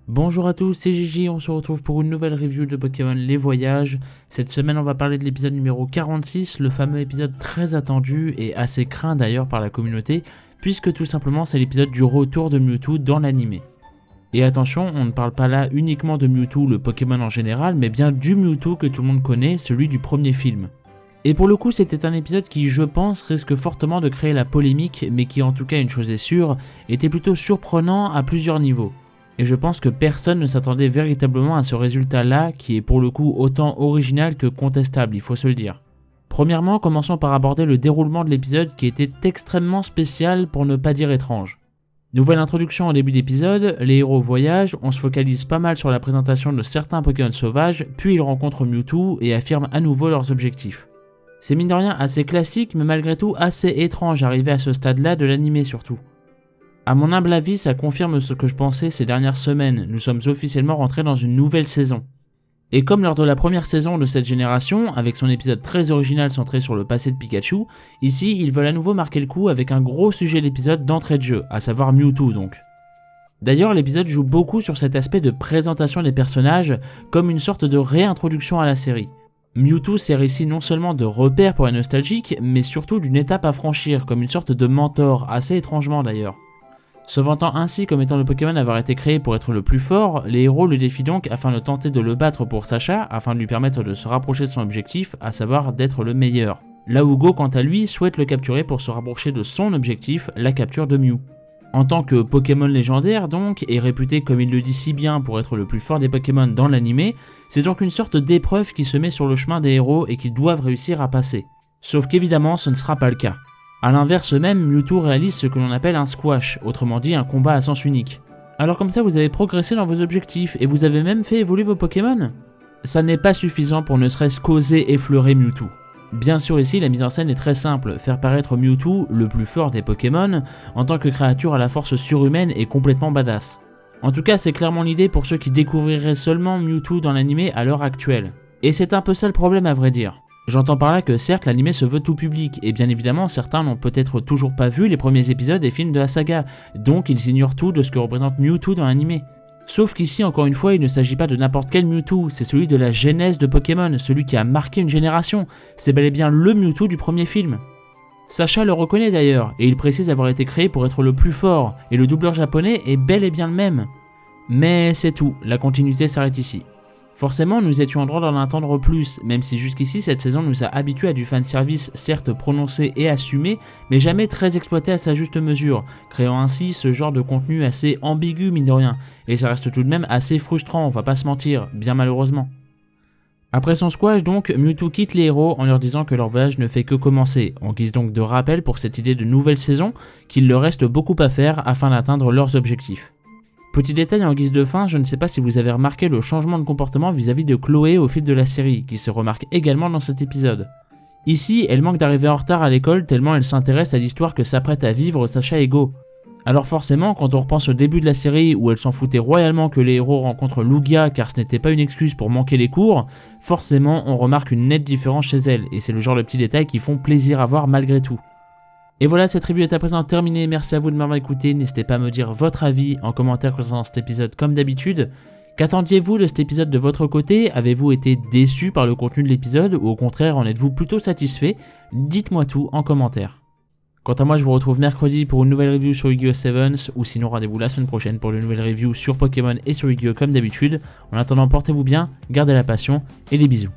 Bonjour à tous, c'est Gigi, on se retrouve pour une nouvelle review de Pokémon Les Voyages. Cette semaine on va parler de l'épisode numéro 46, le fameux épisode très attendu et assez craint d'ailleurs par la communauté, puisque tout simplement c'est l'épisode du retour de Mewtwo dans l'animé. Et attention, on ne parle pas là uniquement de Mewtwo, le Pokémon en général, mais bien du Mewtwo que tout le monde connaît, celui du premier film. Et pour le coup c'était un épisode qui, je pense, risque fortement de créer la polémique, mais qui en tout cas, une chose est sûre, était plutôt surprenant à plusieurs niveaux. Et je pense que personne ne s'attendait véritablement à ce résultat-là, qui est pour le coup autant original que contestable, il faut se le dire. Premièrement, commençons par aborder le déroulement de l'épisode qui était extrêmement spécial pour ne pas dire étrange. Nouvelle introduction au début d'épisode, les héros voyagent, on se focalise pas mal sur la présentation de certains Pokémon sauvages, puis ils rencontrent Mewtwo et affirment à nouveau leurs objectifs. C'est mine de rien assez classique, mais malgré tout assez étrange arrivé à ce stade-là de l'animé surtout. A mon humble avis, ça confirme ce que je pensais ces dernières semaines, nous sommes officiellement rentrés dans une nouvelle saison. Et comme lors de la première saison de cette génération, avec son épisode très original centré sur le passé de Pikachu, ici ils veulent à nouveau marquer le coup avec un gros sujet d'épisode d'entrée de jeu, à savoir Mewtwo donc. D'ailleurs l'épisode joue beaucoup sur cet aspect de présentation des personnages, comme une sorte de réintroduction à la série. Mewtwo sert ici non seulement de repère pour les nostalgiques, mais surtout d'une étape à franchir, comme une sorte de mentor, assez étrangement d'ailleurs. Se vantant ainsi comme étant le Pokémon à avoir été créé pour être le plus fort, les héros le défient donc afin de tenter de le battre pour Sacha, afin de lui permettre de se rapprocher de son objectif, à savoir d'être le meilleur. Là où Go, quant à lui, souhaite le capturer pour se rapprocher de son objectif, la capture de Mew. En tant que Pokémon légendaire donc, et réputé comme il le dit si bien pour être le plus fort des Pokémon dans l'animé, c'est donc une sorte d'épreuve qui se met sur le chemin des héros et qu'ils doivent réussir à passer. Sauf qu'évidemment ce ne sera pas le cas. A l'inverse même, Mewtwo réalise ce que l'on appelle un squash, autrement dit un combat à sens unique. Alors comme ça vous avez progressé dans vos objectifs et vous avez même fait évoluer vos Pokémon? Ça n'est pas suffisant pour ne serait-ce qu'oser effleurer Mewtwo. Bien sûr ici la mise en scène est très simple, faire paraître Mewtwo, le plus fort des Pokémon, en tant que créature à la force surhumaine et complètement badass. En tout cas c'est clairement l'idée pour ceux qui découvriraient seulement Mewtwo dans l'animé à l'heure actuelle. Et c'est un peu ça le problème à vrai dire. J'entends par là que certes l'animé se veut tout public, et bien évidemment certains n'ont peut-être toujours pas vu les premiers épisodes et films de la saga, donc ils ignorent tout de ce que représente Mewtwo dans l'animé. Sauf qu'ici encore une fois il ne s'agit pas de n'importe quel Mewtwo, c'est celui de la genèse de Pokémon, celui qui a marqué une génération, c'est bel et bien le Mewtwo du premier film. Sacha le reconnaît d'ailleurs, et il précise avoir été créé pour être le plus fort, et le doubleur japonais est bel et bien le même. Mais c'est tout, la continuité s'arrête ici. Forcément, nous étions en droit d'en attendre plus, même si jusqu'ici cette saison nous a habitués à du fanservice certes prononcé et assumé, mais jamais très exploité à sa juste mesure, créant ainsi ce genre de contenu assez ambigu mine de rien, et ça reste tout de même assez frustrant, on va pas se mentir, bien malheureusement. Après son squash donc, Mewtwo quitte les héros en leur disant que leur voyage ne fait que commencer, en guise donc de rappel pour cette idée de nouvelle saison, qu'il leur reste beaucoup à faire afin d'atteindre leurs objectifs. Petit détail en guise de fin, je ne sais pas si vous avez remarqué le changement de comportement vis-à-vis de Chloé au fil de la série, qui se remarque également dans cet épisode. Ici, elle manque d'arriver en retard à l'école tellement elle s'intéresse à l'histoire que s'apprête à vivre Sacha et Go. Alors forcément, quand on repense au début de la série où elle s'en foutait royalement que les héros rencontrent Lugia car ce n'était pas une excuse pour manquer les cours, forcément on remarque une nette différence chez elle, et c'est le genre de petits détails qui font plaisir à voir malgré tout. Et voilà, cette review est à présent terminée, merci à vous de m'avoir écouté, n'hésitez pas à me dire votre avis en commentaire concernant cet épisode comme d'habitude. Qu'attendiez-vous de cet épisode de votre côté? Avez-vous été déçu par le contenu de l'épisode ou au contraire en êtes-vous plutôt satisfait? Dites-moi tout en commentaire. Quant à moi, je vous retrouve mercredi pour une nouvelle review sur Yu-Gi-Oh! Sevens, ou sinon rendez-vous la semaine prochaine pour une nouvelle review sur Pokémon et sur Yu-Gi-Oh! Comme d'habitude. En attendant, portez-vous bien, gardez la passion et des bisous.